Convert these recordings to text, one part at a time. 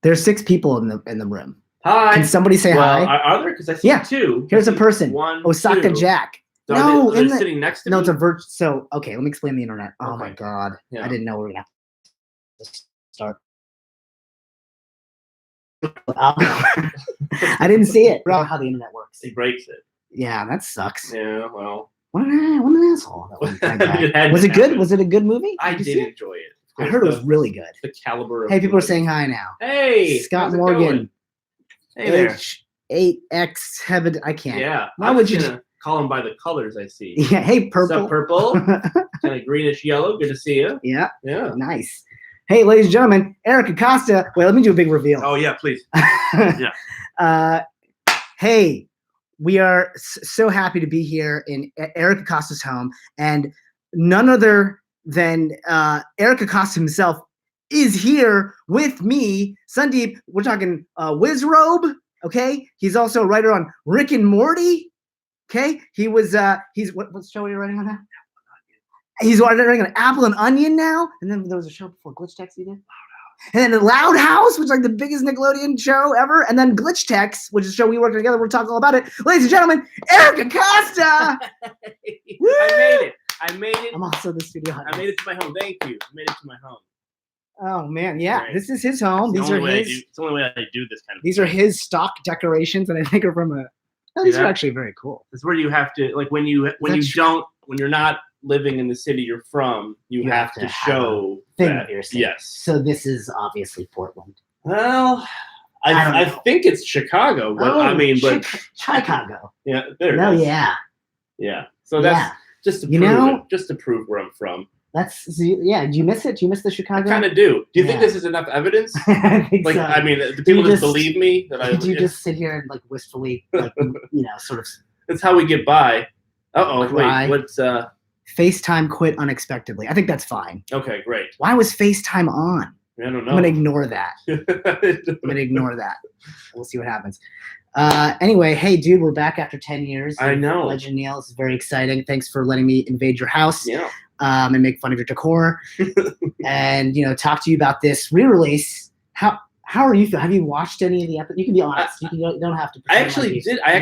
There's 6 people in the room. Hi. Can somebody say hi? Are there? Because I see 2. Here's a person. One, Osaka 2. Jack. So no, are they sitting next to me? No, it's a So, okay, let me explain the internet. Oh my God. Yeah. I didn't know we were going to start. I didn't see it. Bro, how the internet works. He breaks it. Yeah, that sucks. Yeah, well. What an asshole. Was it good? Was it a good movie? I did enjoy it. I heard it was really good. The caliber of people are saying hi now. Hey, Scott Morgan. Hey there. H8X Heaven. I can't. Yeah. Why would you call them by the colors I see? Yeah. Hey, purple. What's up, purple? Kind of greenish yellow. Good to see you. Yeah. Yeah. Nice. Hey, ladies and gentlemen, Eric Acosta. Wait, let me do a big reveal. Oh yeah, please. Yeah. Hey, we are so happy to be here in Eric Acosta's home, and none other than Eric Acosta himself is here with me. Sandeep, we're talking Wizrobe, okay? He's also a writer on Rick and Morty, okay? He's what show are you writing on now? He's writing on Apple and Onion now, and then there was a show before Glitch Text he did. And then Loud House, which is like the biggest Nickelodeon show ever, and then Glitch Text, which is a show we worked together. We'll talk all about it. Ladies and gentlemen, Eric Acosta! I made it. I'm also the studio. I made it to my home. Thank you. I made it to my home. Oh man, yeah. Right. This is his home. It's the only way I do this kind of These are his stock decorations, and I think are from a these are actually very cool. It's where you have to when you're not living in the city you're from, you have to show that. Yes. So this is obviously Portland. Well, I think it's Chicago, but Chicago. Yeah, there it is. Oh yeah. Yeah. So that's just to prove where I'm from. Do you miss it? Do you miss the Chicago? I kind of do. Do you think this is enough evidence? I think so. I mean, do people just believe me that Did you just sit here and wistfully, sort of? That's how we get by. Wait, what's FaceTime quit unexpectedly. I think that's fine. Okay, great. Why was FaceTime on? I don't know. I'm gonna ignore that. We'll see what happens. Anyway, hey, dude, we're back after 10 years. I know. Legend Neil, this is very exciting. Thanks for letting me invade your house. Yeah. And make fun of your decor, and talk to you about this re-release. How are you feeling? Have you watched any of the episodes? You can be honest. You don't have to. I actually did. I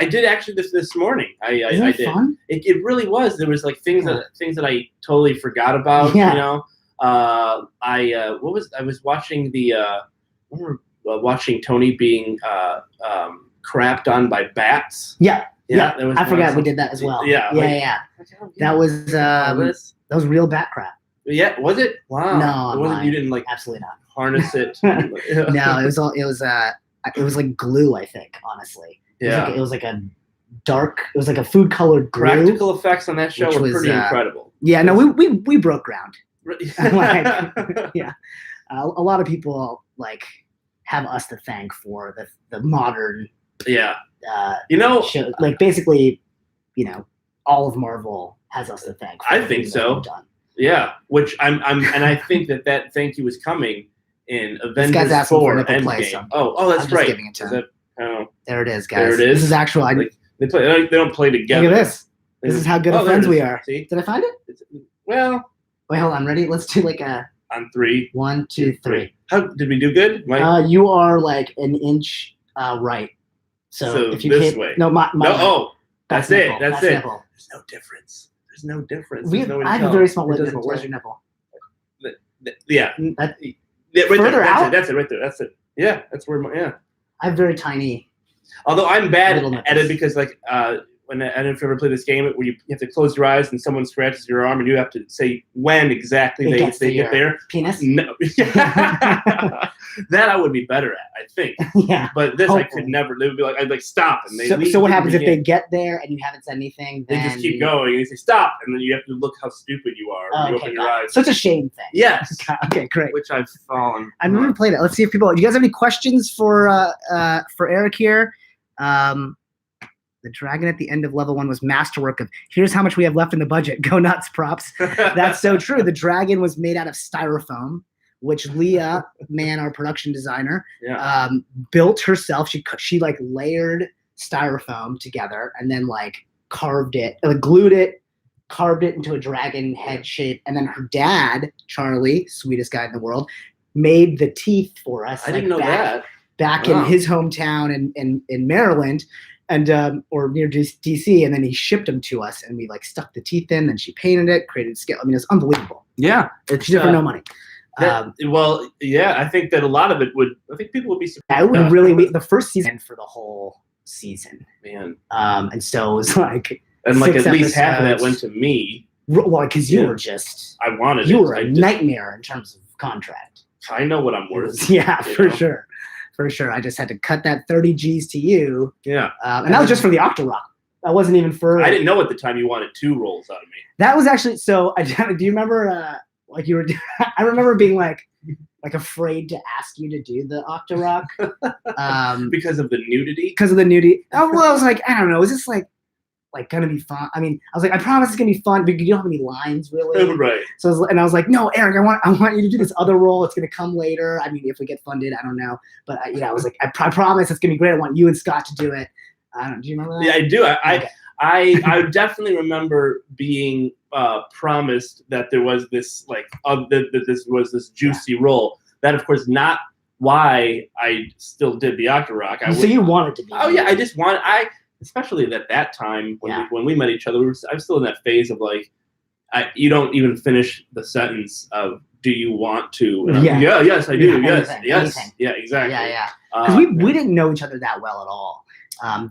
did this morning. I did. Fun? It really was. There was things that I totally forgot about. Yeah. I was watching watching Tony being crapped on by bats. Yeah. Yeah, I forgot we did that as well. Yeah. That was real bat crap. Yeah, was it? Wow. No, it wasn't. You didn't absolutely not harness it. No, it was like glue. I think honestly. Yeah. It was like a food colored glue. Practical effects on that show were pretty incredible. Yeah. No, we broke ground. Yeah. A lot of people have us to thank for the modern. Yeah. Show, basically, all of Marvel has us to thank. I think so. Yeah, which and I think that thank you is coming in Avengers 4 Endgame. Oh, that's right. Giving it to him. There it is, guys. There it is. This is actual. They don't play together. Look at this. This is how good of friends we are. See? Did I find it? Well. Wait, hold on. Ready? Let's do on 3. 1, 2, 3. How did we do good? You are an inch right. So if you this hit, way. No, my that's it. Nipple. That's it. Nipple. There's no difference. I have a very small nipple. Where's your nipple? Yeah. Right there. Further out? That's it. Right there. That's it. Yeah. That's where I have very tiny. Although I'm bad at it because when I don't know if you ever play this game where you have to close your eyes and someone scratches your arm and you have to say when exactly they get there. Penis? No. That I would be better at, I think. Yeah. But this I could never. They would be I'd stop and so what happens if they get there and you haven't said anything? Then they just keep going and you say stop and then you have to look how stupid you are when you open your eyes. So it's a shame thing. Yes. Okay, great. Which I've fallen. I've never played it. Let's see if people. Do you guys have any questions for Eric here? The dragon at the end of level 1 was masterwork of here's how much we have left in the budget. Go nuts, props. That's so true. The dragon was made out of styrofoam, which Leah, our production designer, built herself. She layered styrofoam together and then carved it, glued it, carved it into a dragon head shape. And then her dad, Charlie, sweetest guy in the world, made the teeth for us. I didn't know that. Back in his hometown in Maryland, and or near DC, and then he shipped them to us, and we like stuck the teeth in, and she painted it, created scale. I mean, it's unbelievable. Yeah, she did for no money. Well, yeah, I think that a lot of it would. I think people would be surprised. I would really be the first season for the whole season, man. And so it was like, and like at least half of that went to me. Well, because you were just, I wanted. You were a nightmare in terms of contract. I know what I'm worth. Yeah, for sure. For sure. I just had to cut that 30 G's to you. Yeah. And that was just for the Octorock. That wasn't even for. I didn't know at the time you wanted 2 rolls out of me. That was actually so. Do you remember? Like you were. I remember being like afraid to ask you to do the Octorock. Because of the nudity. Because of the nudity. Oh well, I was like, I don't know. Is this like gonna be fun? I mean, I was like, I promise it's gonna be fun, but you don't have any lines really. Right. So I was like, no, Eric, I want you to do this other role. It's gonna come later. I mean, if we get funded, I don't know, but I was like, I promise it's gonna be great. I want you and Scott to do it. Do you remember that? Yeah, I do. I definitely remember being promised that there was this that this was this juicy role. That of course not why I still did the Octorock. So you wanted to be. Oh yeah, I just wanted. Especially at that time when we met each other, I was still in that phase of like, you don't even finish the sentence of "Do you want to?" And yes, I do. Yes, anything. Yeah, exactly. Yeah. Because we didn't know each other that well at all.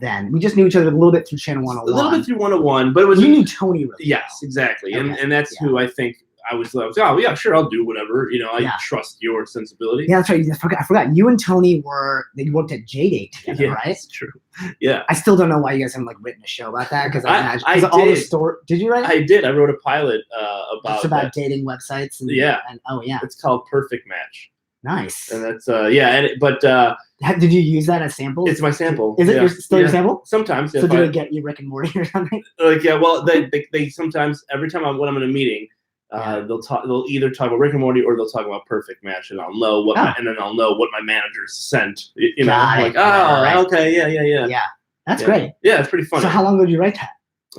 Then we just knew each other a little bit through Channel 101. A little bit through 101, but it was you knew Tony really. Yes, exactly, and that's who I think. I was oh yeah, sure, I'll do whatever. I trust your sensibility. Yeah, that's right. I forgot. You and Tony they worked at J-Date together, right? That's true. Yeah. I still don't know why you guys haven't written a show about that because I did. All the story. Did you write it? I did. I wrote a pilot about dating websites. And it's called Perfect Match. Nice. And that's did you use that as sample? It's my sample. Is it still your sample? Sometimes. So do they get you Rick and Morty or something? Well, they sometimes every time when I'm in a meeting. They'll either talk about Rick and Morty or they'll talk about Perfect Match, and I'll know what I'll know what my managers sent. Okay, yeah. Yeah, that's great. Yeah, it's pretty funny. So how long ago did you write that?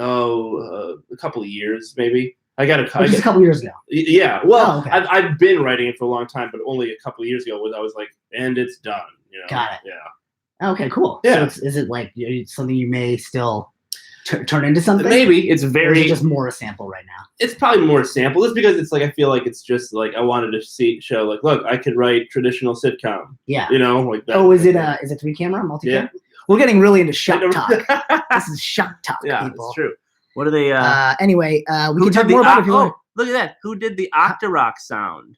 A couple of years maybe. I got just a couple of years ago. Yeah, well, I've been writing it for a long time, but only a couple of years ago I was like, and it's done. Got it. Yeah. Okay, cool. Yeah. So is it like something you may still turn into something? Maybe it's very just more a sample right now. It's probably more a sample. It's because it's like I feel like it's just like I wanted to show like, look, I could write traditional sitcom. Yeah, like that. Oh, is it 3-camera multi-cam? Yeah. We're getting really into Shuck Talk. This is Shuck Talk. Yeah, people. It's true. What are they? Anyway, we can talk more about it if you want. Look at that! Who did the Octorock sound?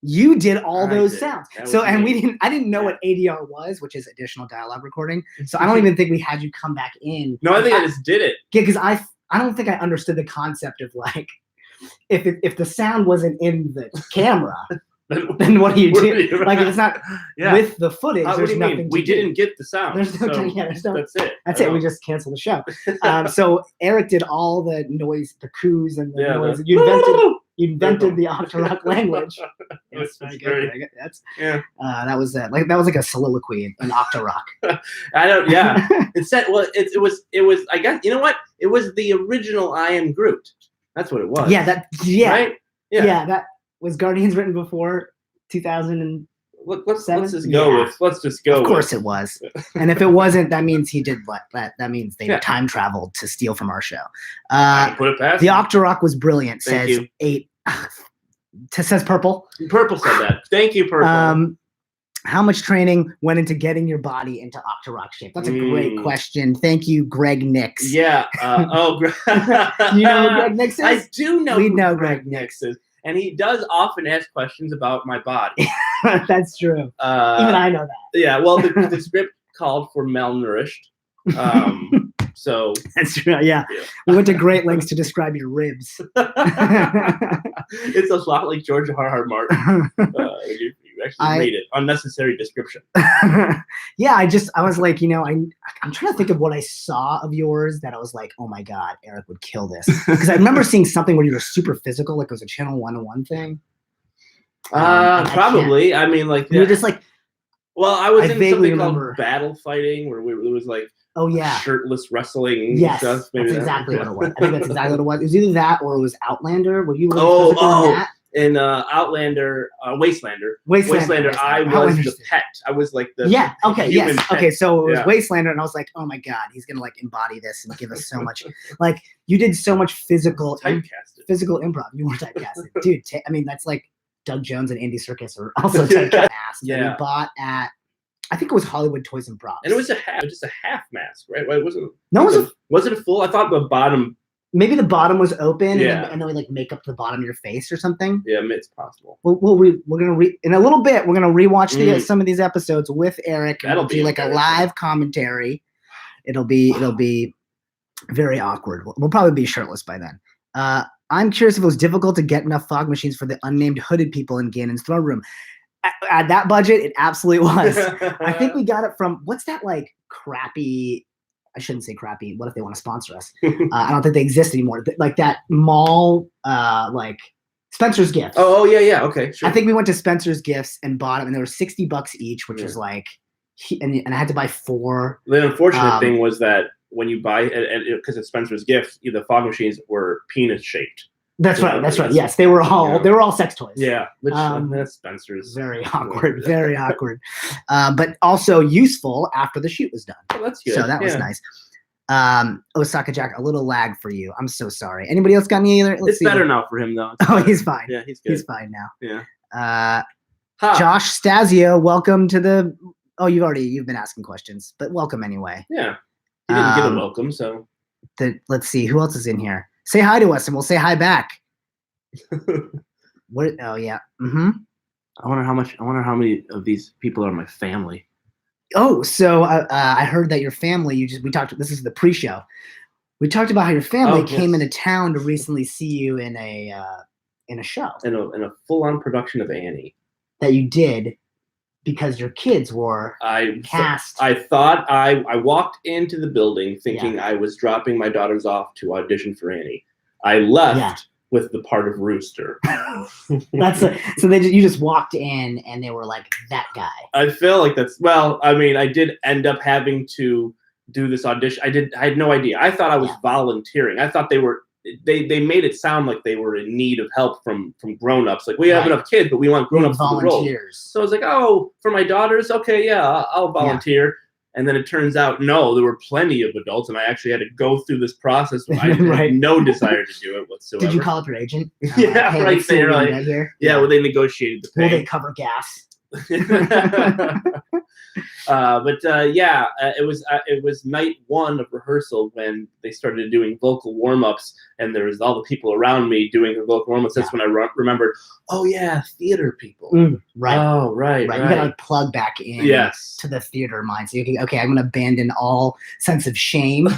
You did all those sounds. So, and I didn't know what ADR was, which is additional dialogue recording. So I don't even think we had you come back in. No, I think I just did it. Yeah, because I don't think I understood the concept of like, if the sound wasn't in the camera, then what do you do? Like if it's not with the footage, there's nothing. We didn't get the sound. There's no. That's it. That's it. We just canceled the show. So Eric did all the noise, the coos and the noise. You invented the Octorock language. That's very good. That was like a soliloquy in Octorock. I don't. Yeah. It said. Well, it was. I guess you know what? It was the original I Am Groot. That's what it was. Yeah. Right. Yeah. That was Guardians written before 2007. Let's just go. Of course it was. And if it wasn't, that means he did what? That means they time traveled to steal from our show. Put it past the Octorock was brilliant. Thank says you. 8. Says Purple. Purple said that. Thank you, Purple. How much training went into getting your body into Octorock shape? That's a great question. Thank you, Greg Nix. Yeah. You know who Greg Nix is? I do know. We know Greg Nix is. And he does often ask questions about my body. That's true. Even I know that. Yeah, well, the script called for malnourished. So that's true. Yeah. We went to great lengths to describe your ribs. It's a lot like George R.R. Martin. You actually made it. Unnecessary description. Yeah, I was like, I'm trying to think of what I saw of yours that I was like, oh my God, Eric would kill this. Because I remember seeing something where you were super physical, like it was a Channel 101 thing. Probably. I mean, like you were just like. Well, I was in something called Battle Fighting, where it was like. Oh yeah, shirtless wrestling. Yes, stuff. Maybe that's exactly what it was. I think that's exactly what it was. It was either that or it was Outlander. Were you? Really In Outlander, Wastelander, I was the pet. I was like the human pet. Okay, so it was Wastelander, and I was like, oh my god, he's gonna like embody this and give us so much. Like you did so much physical improv. You were typecasted, dude. I mean, that's like Doug Jones and Andy Serkis are also typecast. Yeah, we bought at. I think it was Hollywood Toys and Props. And it was just a half mask, right? It wasn't. No, was it a full? I thought the bottom. Maybe the bottom was open, and then we like make up the bottom of your face or something. Yeah, it's possible. We're gonna in a little bit. We're gonna rewatch some of these episodes with Eric. And we'll do like a live commentary. It'll be very awkward. We'll probably be shirtless by then. I'm curious if it was difficult to get enough fog machines for the unnamed hooded people in Ganon's throne room. At that budget, it absolutely was. I think we got it from what's that like crappy. I shouldn't say crappy. What if they want to sponsor us? I don't think they exist anymore. Like that mall, like Spencer's Gifts. Oh yeah. Okay, sure. I think we went to Spencer's Gifts and bought them, and they were $60 each, which is like, and I had to buy 4. The unfortunate thing was that when you buy it, because it's Spencer's Gifts, the fog machines were penis shaped. That's right. That's right. Yes, they were all sex toys. Yeah, which that's Spencer's. Very awkward. Very awkward. But also useful after the shoot was done. Oh, that's good. So that was nice. Osaka Jack, a little lag for you. I'm so sorry. Anybody else got any other? It's better now for him though. He's fine. Yeah, he's good. He's fine now. Yeah. Josh Stasio, welcome to the. Oh, you've been asking questions, but welcome anyway. Yeah. He didn't get a welcome, so. Let's see who else is in here. Say hi to us, and we'll say hi back. What? Oh yeah. Mm-hmm. I wonder how many of these people are my family. Oh, so I heard that your family. We talked. This is the pre-show. We talked about how your family came into town to recently see you in a show. In a full-on production of Annie. That you did. Because your kids were cast. I thought I walked into the building thinking I was dropping my daughters off to audition for Annie. I left with the part of Rooster. You just walked in and they were like that guy. I feel like I did end up having to do this audition. I had no idea. I thought I was volunteering. I thought they made it sound like they were in need of help from grown-ups. Like, we have enough kids, but we want grown-ups for the role. So I was like, oh, for my daughters? Okay, yeah, I'll volunteer. Yeah. And then it turns out, no, there were plenty of adults, and I actually had to go through this process when I had no desire to do it whatsoever. Did you call up your agent? Yeah, right there. Like, well, they negotiated the pay. Will they cover gas? It was night 1 of rehearsal when they started doing vocal warm-ups, and there was all the people around me doing the vocal warm-ups. That's when I remembered, oh yeah, theater people. Right. Oh, right. You gotta like plug back in to the theater mind. So you can, I'm gonna abandon all sense of shame,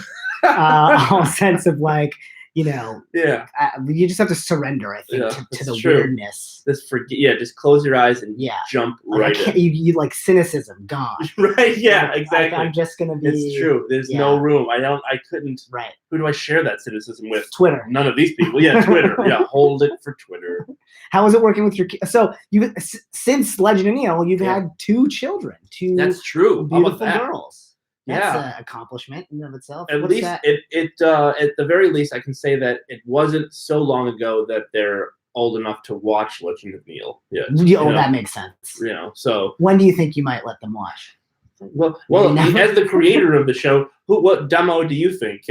all sense of like, you just have to surrender, I think, to the weirdness. Just close your eyes and jump right in. You like cynicism gone. Right, yeah, exactly. I'm just going to be... It's true. There's no room. I couldn't... Right. Who do I share that cynicism with? Twitter. None of these people. Yeah, Twitter. Yeah, hold it for Twitter. How is it working with your kids? So, since Legend of Neil, you've had 2 children. 2 That's true. Beautiful girls. That's an accomplishment in and of itself. At least at the very least, I can say that it wasn't so long ago that they're old enough to watch Legend of Neil. Yeah. That makes sense. So when do you think you might let them watch? Well, as the creator of the show, what demo do you think?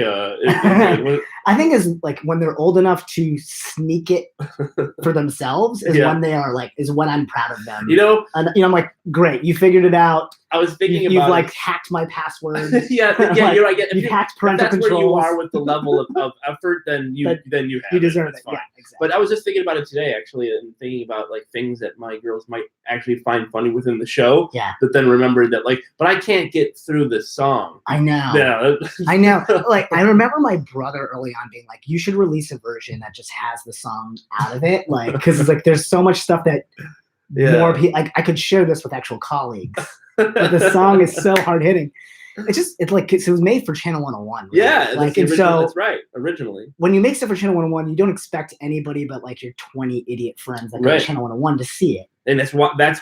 I think is like when they're old enough to sneak it for themselves is when they are like when I'm proud of them. I'm like, great, you figured it out. I was thinking you've like hacked my password. You're right. You've hacked parental controls. That's where you are with the level of effort. Then you have you deserve it. Yeah, exactly. But I was just thinking about it today, actually, and thinking about like things that my girls might actually find funny within the show. Yeah. But then remembered that but I can't get through this song. I know. Yeah. I know. Like I remember my brother early on being like, "You should release a version that just has the song out of it," like because it's like there's so much stuff that more people like. I could share this with actual colleagues. But the song is so hard hitting. It was made for Channel 101. Right? Yeah, that's right. Originally, when you make stuff for Channel 101, you don't expect anybody but like your 20 idiot friends that go to Channel 101 to see it. And that's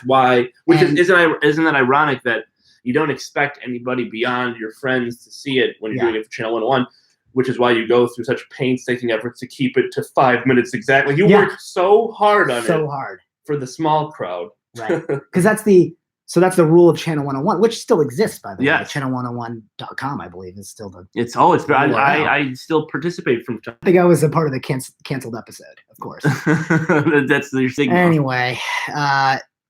why. Isn't that ironic that you don't expect anybody beyond your friends to see it when you're doing it for Channel 101? which is why you go through such painstaking efforts to keep it to 5 minutes exactly. You Yeah. work so hard on it. So hard. For the small crowd. Right. Because that's the rule of Channel 101, which still exists, by the way. Yes. Channel101.com, I believe, is still the. I still participate from time. I think I was a part of the canceled episode, of course. That's your signal. Anyway,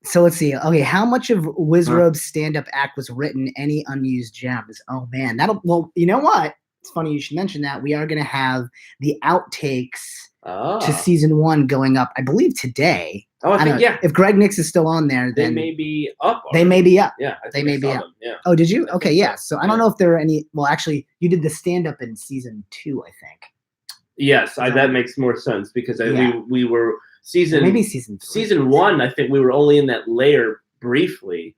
so let's see. Okay, how much of Wizrobe's stand-up act was written? Any unused gems? Oh man, well, you know what? It's funny you should mention that. We are going to have the outtakes to season 1 going up, I believe, today. Oh, I think, yeah. If Greg Nix is still on there, then they may be up. They may be up. Yeah, they may be up. Them. Yeah. Oh, did you? Okay, yeah. So I don't know if there are any. Well, actually, you did the stand-up in season 2, I think. Yes, that makes more sense because we were maybe season 3. Season 1. I think we were only in that lair briefly.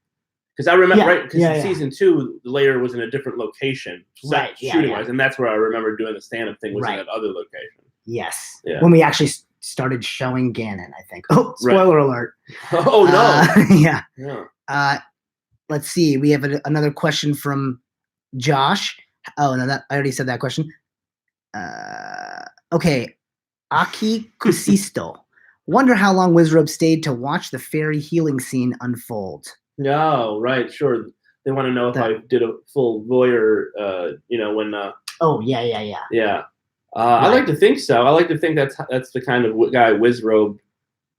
Because I remember, right? Because in season 2, the lair was in a different location, shooting-wise, and that's where I remember doing the stand-up thing was in that other location. Yes. Yeah. When we actually started showing Gannon, I think. Oh, spoiler alert. Oh, no. Yeah. Let's see. We have another question from Josh. Oh, no, I already said that question. Okay. Aki Kusisto. Wonder how long Wizrobe stayed to watch the fairy healing scene unfold. No, right, sure. They want to know if I did a full voyeur, when... Oh, yeah. Yeah. I like to think so. I like to think that's the kind of guy Wizrobe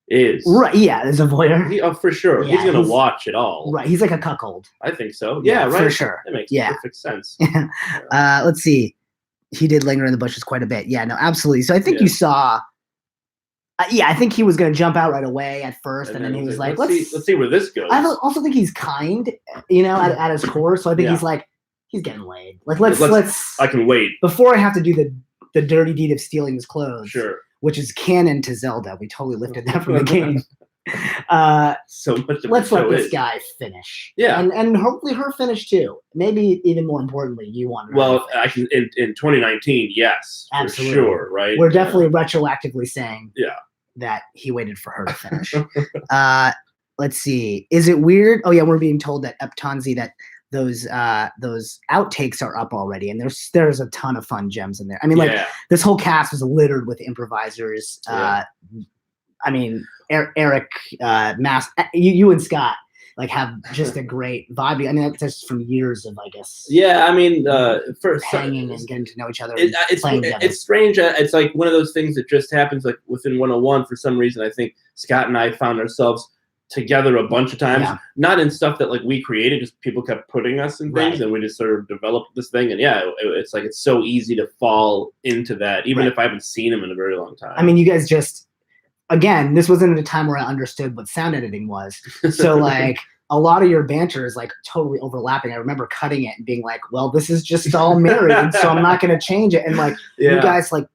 is. Right, yeah, there's a voyeur. For sure. Yeah, he's going to watch it all. Right, he's like a cuckold. I think so. Yeah, right. For sure. That makes perfect sense. Let's see. He did linger in the bushes quite a bit. Yeah, no, absolutely. So I think you saw... I think he was going to jump out right away at first, and then he was like, let's see where this goes. I also think he's kind, at his core. So I think he's like, he's getting laid. Like, let's. I can wait. Before I have to do the dirty deed of stealing his clothes. Sure. Which is canon to Zelda. We totally lifted that from the game. So much of let's let this guy finish. Yeah. And hopefully her finish too. Maybe even more importantly, you want her. Well, actually, in 2019, yes. Absolutely. For sure, right? We're definitely retroactively saying that he waited for her to finish. Let's see. Is it weird? Oh, yeah, we're being told that Eptonzi, that those outtakes are up already, and there's a ton of fun gems in there. I mean, this whole cast was littered with improvisers. I mean, Eric, you and Scott have just a great vibe. I mean, that's just from years of, I guess. Yeah, I mean, first hanging and getting to know each other. It's strange. It's like one of those things that just happens like within 101 for some reason. I think Scott and I found ourselves together a bunch of times, not in stuff that we created, just people kept putting us in things, and we just sort of developed this thing. And it's like it's so easy to fall into that, even if I haven't seen him in a very long time. I mean, you guys just. Again, this wasn't at a time where I understood what sound editing was. So, a lot of your banter is, totally overlapping. I remember cutting it and being like, well, this is just all married, so I'm not going to change it. And, you guys, the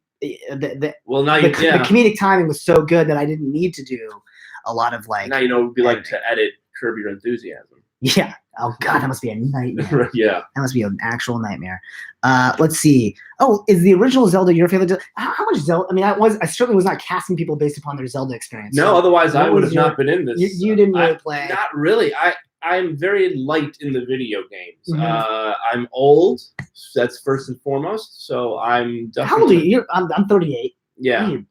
comedic timing was so good that I didn't need to do a lot of, Now you know what it would be like to edit Curb Your Enthusiasm. Yeah. Oh, God, that must be a nightmare. Yeah. That must be an actual nightmare. Let's see. Oh, is the original Zelda your favorite? How much Zelda? I mean, I certainly was not casting people based upon their Zelda experience. No, otherwise I would have not been in this. You didn't really play. Not really. I'm very light in the video games. Mm-hmm. I'm old. That's first and foremost. So I'm definitely. How old are you? I'm 38. Yeah. I'm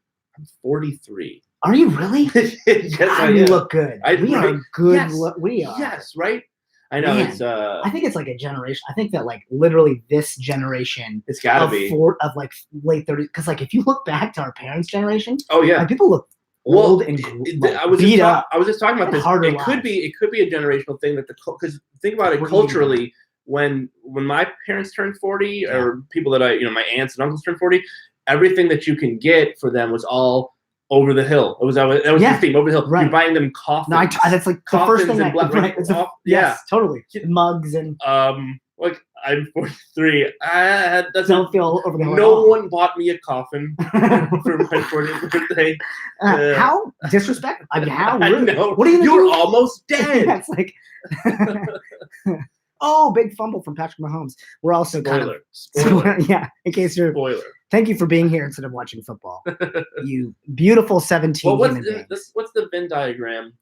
43. Are you really? Yes, God, you look good. We are good. Yes. We are. Yes, right? I know. Man, it's I think it's a generation. I think that literally this generation it's gotta be late 30s. Because if you look back to our parents' generation, oh yeah, people look old and beat up. I was just talking about this. It could be a generational thing because think about it culturally. When my parents turned 40, or people that my aunts and uncles turned 40, everything that you can get for them was all over the hill. That was the theme, over the hill. Right. You're buying them coffins. No, that's the first thing. Yes, totally. Mugs and I'm 43. Don't feel over the hill. No one bought me a coffin for my 40th birthday. How disrespectful! I mean, how rude. I know. What are you? You're almost dead. Yeah, it's oh, big fumble from Patrick Mahomes. We're also Spoiler. In case you're. Spoiler. Thank you for being here instead of watching football. You beautiful 17 human beings. What's the Venn diagram?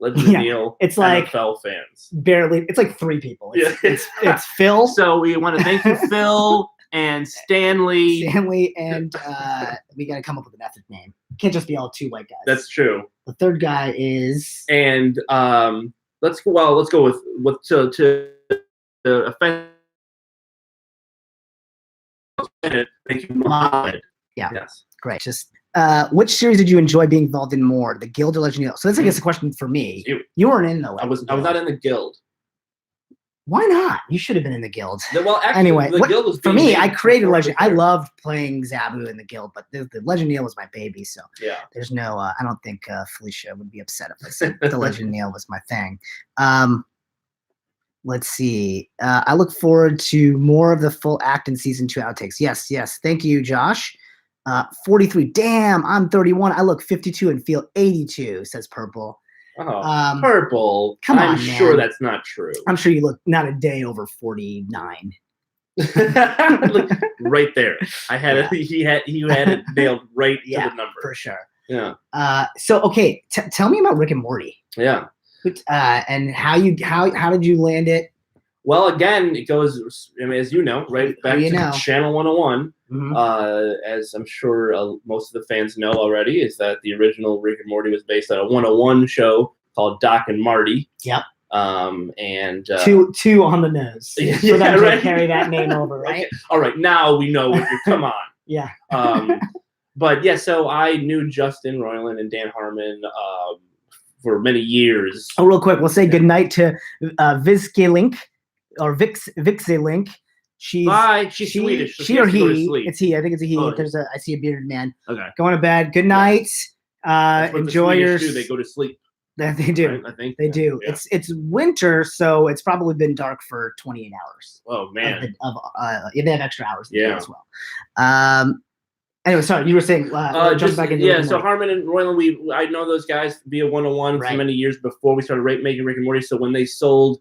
Legend Neil, it's NFL fans. Barely. It's 3 people. It's Phil. So we want to thank you, Phil, and Stanley. Stanley and we got to come up with an ethnic name. Can't just be all two white guys. That's true. The third guy is. And let's go with to offend. Thank you, Mohammed. Yeah. Yes. Great. Just which series did you enjoy being involved in more, the Guild or Legend of Yellow? So that's I guess a question for me. You weren't in though. I was not in the Guild. Why not? You should have been in the Guild. Well, actually, anyway, the Guild was for me. I created Legend. I loved playing Zabu in the Guild, but the Legend Neil was my baby. So yeah, there's no. I don't think Felicia would be upset if I said the Legend Neil was my thing. Let's see. I look forward to more of the full act in season 2 outtakes. Yes. Thank you, Josh. 43. Damn, I'm 31. I look 52 and feel 82. Says Purple. Oh, Purple. Come on, I'm sure that's not true. I'm sure you look not a day over 49. Look, right there. I had it. He had it nailed right to the number for sure. Yeah. So okay, tell me about Rick and Morty. Yeah. And how did you land it? Well, again, it goes. I mean, as you know, right back to Channel 101. Mm-hmm. As I'm sure most of the fans know already, is that the original Rick and Morty was based on a 101 show called Doc and Marty. Yep. And two on the nose for them to carry that name over, right? Okay. All right, now we know what you're. Come on. Yeah. But yeah, so I knew Justin Roiland and Dan Harmon for many years. Oh, real quick, we'll say goodnight to Vizkelink or Vixelink. She's Swedish. So she or he. It's he. I think it's a he. Oh, I see a bearded man. Okay. Going to bed. Good night. Enjoy your. They go to sleep. They do. Right? I think they do. Yeah. It's winter, so it's probably been dark for 28 hours. Oh man. They have extra hours as well. Anyway, sorry, you were saying. So Harmon and Roiland, I know those guys via 101 for many years before we started making Rick and Morty. So when they sold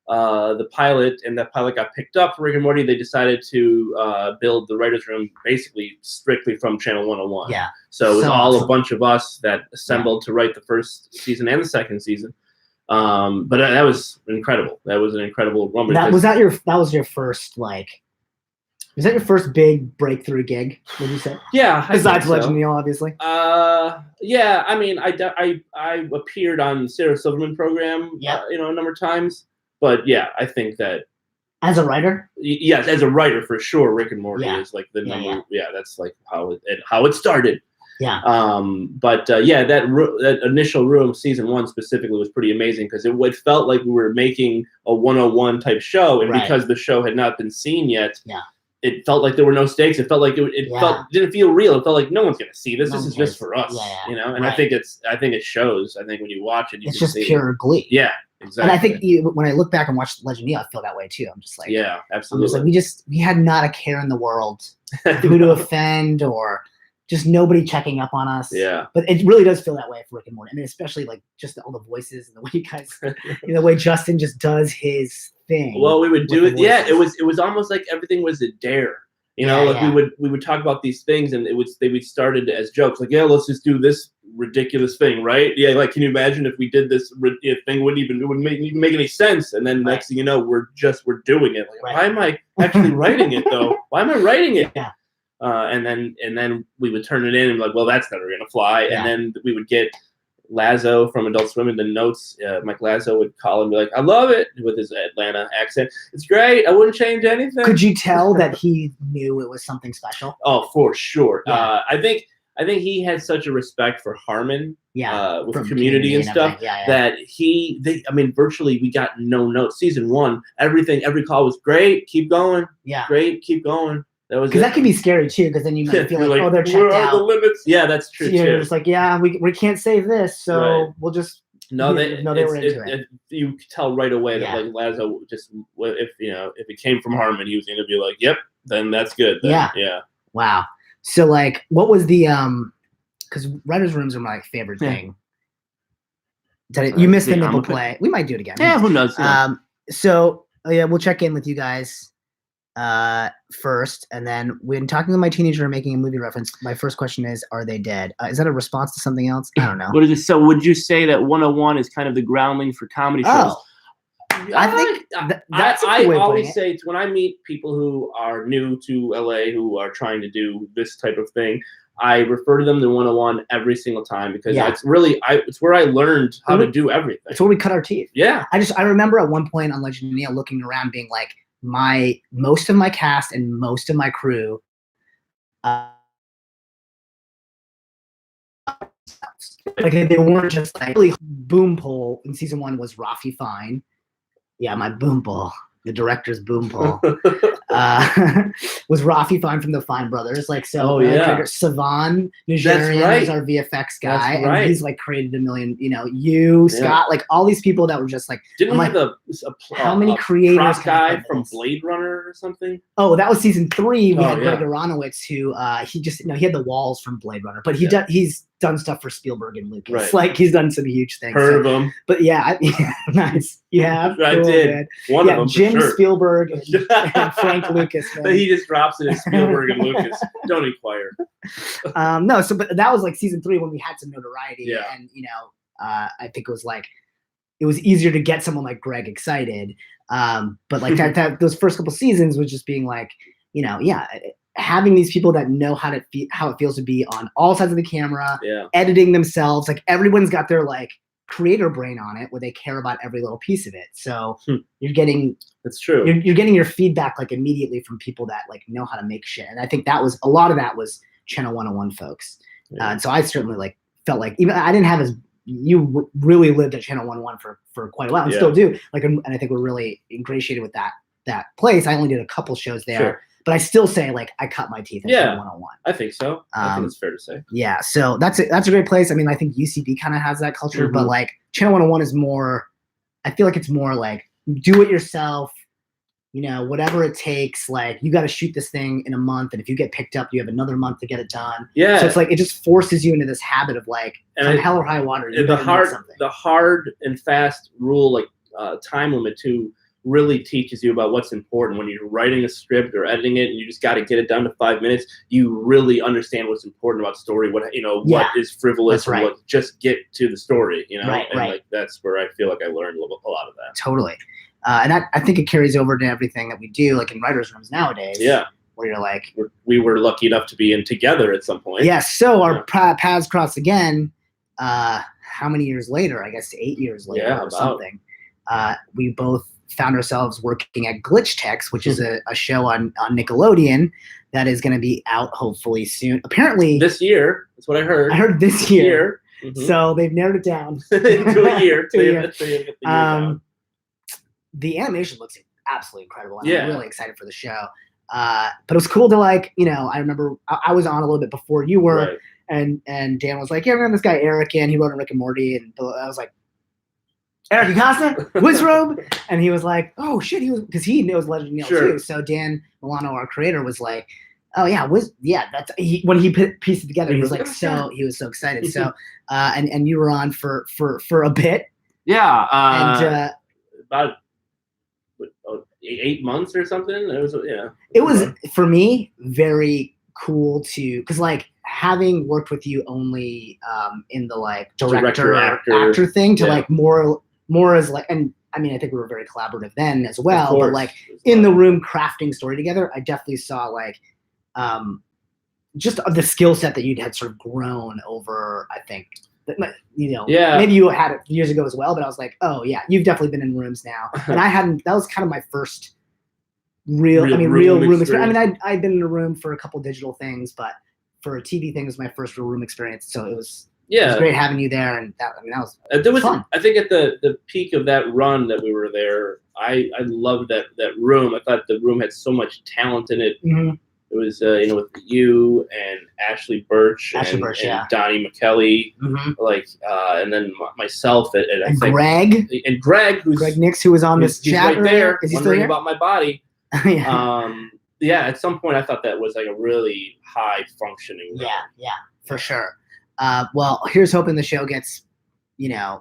the pilot and that pilot got picked up for Rick and Morty, they decided to build the writers' room basically strictly from Channel 101. Yeah. So it was all a bunch of us that assembled to write the first season and the second season. But that was incredible. That was an incredible moment. That was your first Was that your first big breakthrough gig? Would you say? Yeah. Besides Legend Neil, obviously. Yeah. I mean, I appeared on Sarah Silverman program. A number of times. But yeah, I think that as a writer, yes, as a writer for sure, Rick and Morty is like the number. Yeah, that's like how it started. Yeah. That initial room, season 1 specifically, was pretty amazing because it felt like we were making a 101 type show, and because the show had not been seen yet. Yeah. It felt like there were no stakes. It felt like didn't feel real. It felt like no one's gonna see this. This is just for us, And I think it shows. I think when you watch it, it's just pure glee. Yeah, exactly. And I think when I look back and watch Legend Neil, I feel that way too. I'm just like, yeah, absolutely. I'm just like we had not a care in the world who to offend or just nobody checking up on us. Yeah. But it really does feel that way for Rick and Morty. I mean, especially like just all the voices and the way you guys, the way Justin just does his thing. Well, we would do it. Yeah, it was almost like everything was a dare. We would talk about these things, and they would started as jokes. Like, yeah, let's just do this ridiculous thing, right? Yeah, like, can you imagine if we did this thing? Wouldn't even make any sense. And then next thing you know, we're doing it. Like, why am I actually writing it though? Why am I writing it? Yeah. And then we would turn it in and be like, well, that's never gonna fly. Yeah. And then we would get Lazo from Adult Swim in the notes. Mike Lazo would call and be like, I love it, with his Atlanta accent. It's great. I wouldn't change anything. Could you tell that he knew it was something special? Oh, for sure. Yeah. I think he had such a respect for Harmon, with Community and stuff, that virtually we got no notes. Season 1, every call was great. Keep going. Yeah. Great. Keep going. That was because that can be scary too. Because then you might feel like, oh, they're checked where out. Are the limits? Yeah, that's true. So you're just like, yeah, we can't save this, so we'll just. No, they were into it. You could tell right away that like Lazo just if it came from Harmon, he was going to be like, yep, then that's good. Then, yeah. Wow. So like, what was the because writers' rooms are my favorite thing. You missed the nipple play. We might do it again. Yeah, who knows? Yeah. So we'll check in with you guys first, and then when talking to my teenager and making a movie reference, my first question is, are they dead? Is that a response to something else? I don't know. What is it? So would you say that 101 is kind of the grounding for comedy shows? I think that's a cool way of putting always it. say when I meet people who are new to LA who are trying to do this type of thing, I refer to them to 101 every single time because it's really it's where I learned how to do everything. It's where we cut our teeth. Yeah. I remember at one point on Legend of Neil looking around being like, most of my cast and most of my crew like they weren't just like really boom pole in season 1 was Rafi Fine. Yeah, my boom pole. The director's boom pole was Rafi Fine from the Fine Brothers. Like Savan Nigerian is our VFX guy, and he's like created a million. Scott, like all these people that were just like. Didn't we have how many creators? Prop guy from Blade Runner or something. Oh, that was season 3. We had Greg Aronowitz, who he had the walls from Blade Runner, but he's done stuff for Spielberg and Lucas. Right. Like he's done some huge things. Heard of him? But nice. You have? I did. Man. One of them. Jim for sure. Spielberg and Frank Lucas. Man. He just drops it as Spielberg and Lucas. Don't inquire. No. So, but that was like season 3 when we had some notoriety, and I think it was like it was easier to get someone like Greg excited. But like that those first couple seasons was just being like, having these people that know how it feels to be on all sides of the camera, editing themselves. Like everyone's got their like creator brain on it, where they care about every little piece of it. So you're getting that's true. You're getting your feedback like immediately from people that like know how to make shit. And I think that was a lot of that was Channel 101 folks. And so I certainly like felt like even I didn't have as you really lived at Channel 101 for quite a while and still do. Like, and I think we're really ingratiated with that place. I only did a couple shows there. Sure. But I still say like I cut my teeth at Channel 101. I think so. I think it's fair to say. Yeah, so that's a great place. I mean, I think UCB kind of has that culture, but like Channel 101 is more. I feel like it's more like do it yourself. Whatever it takes. Like you got to shoot this thing in a month, and if you get picked up, you have another month to get it done. Yeah. So it's like it just forces you into this habit of like from hell or high water. The hard and fast rule, like time limit too, really teaches you about what's important when you're writing a script or editing it, and you just got to get it down to 5 minutes. You really understand what's important about story. What is frivolous, and what just get to the story. Like that's where I feel like I learned a lot of that. Totally. And I think it carries over to everything that we do, like in writers' rooms nowadays. Yeah. Where you're like, we were lucky enough to be in together at some point. Yeah. So our paths crossed again. How many years later? I guess 8 years later or something. We both found ourselves working at Glitch Techs, which is a show on Nickelodeon that is going to be out hopefully soon. Apparently this year. That's what I heard. I heard this year. So they've narrowed it down to a year. The animation looks absolutely incredible. I'm really excited for the show. But it was cool to like, I remember I was on a little bit before you were, and Dan was like, remember this guy Eric, and he wrote on Rick and Morty, and I was like, Eric Acosta, Wizrobe, and he was like, oh shit, because he knows Legend of Neil too. So Dan Milano, our creator, was like, oh yeah, when he pieced it together, he was like he was so excited. So and you were on for a bit. Yeah. And about 8 months or something. It was for me very cool because like having worked with you only in the like director actor thing to like more as like, and I mean I think we were very collaborative then as well, but like in the room crafting story together, I definitely saw like just the skill set that you'd had sort of grown over, I think. Maybe you had it years ago as well, but I was like, oh yeah, you've definitely been in rooms now, and I hadn't. That was kind of my first real room experience. I mean, I'd been in a room for a couple digital things, but for a TV thing, it was my first real room experience. So it was great having you there, and that was fun. I think at the peak of that run that we were there, I loved that room. I thought the room had so much talent in it. Mm-hmm. It was, with you and Ashley Birch and Donnie McKelly, and then myself and I think Greg and Greg, Greg Nix, who was on this chat right there. Is he still here? About my body. At some point I thought that was like a really high functioning room. Yeah, for sure. Well, here's hoping the show gets,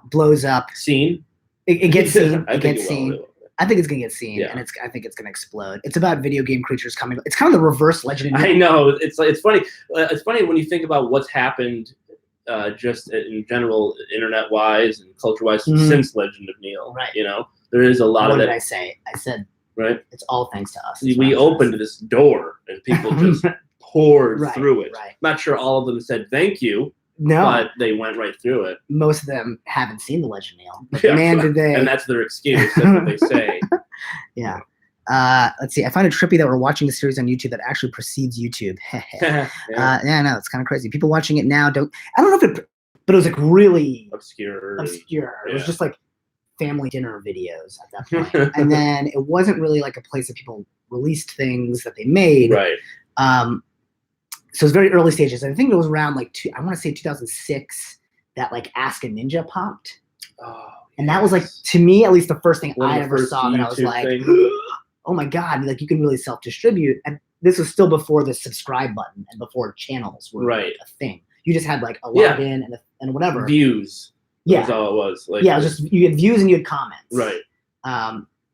blows up. Seen. It gets seen. It gets seen. I think it's gonna get seen, and I think it's gonna explode. It's about video game creatures coming. It's kind of the reverse Legend of Neil. I know. It's funny. It's funny when you think about what's happened, just in general, internet-wise and culture-wise, since Legend of Neil. Right. There is a lot what of that. did I say? I said, right? It's all thanks to us. We opened this door and people just poured through it. Right. Not sure all of them said thank you. No. But they went right through it. Most of them haven't seen the Legend Neil. But man, did they. And that's their excuse. That's what they say. Yeah. Let's see. I find it trippy that we're watching the series on YouTube that actually precedes YouTube. Yeah, no, it's kind of crazy. People watching it now don't. I don't know if it, but it was like really obscure. It was just like family dinner videos at that point, and then it wasn't really like a place that people released things that they made. Right. So it was very early stages. I think it was around like I want to say 2006 that like Ask a Ninja popped. Oh. And that was like, to me, at least the first thing I ever saw YouTube that I was like, oh my God, like you can really self-distribute. And this was still before the subscribe button and before channels were like a thing. You just had like a login and whatever. Views. Yeah. That's all it was. Like, yeah, it was just, you had views and you had comments. Right.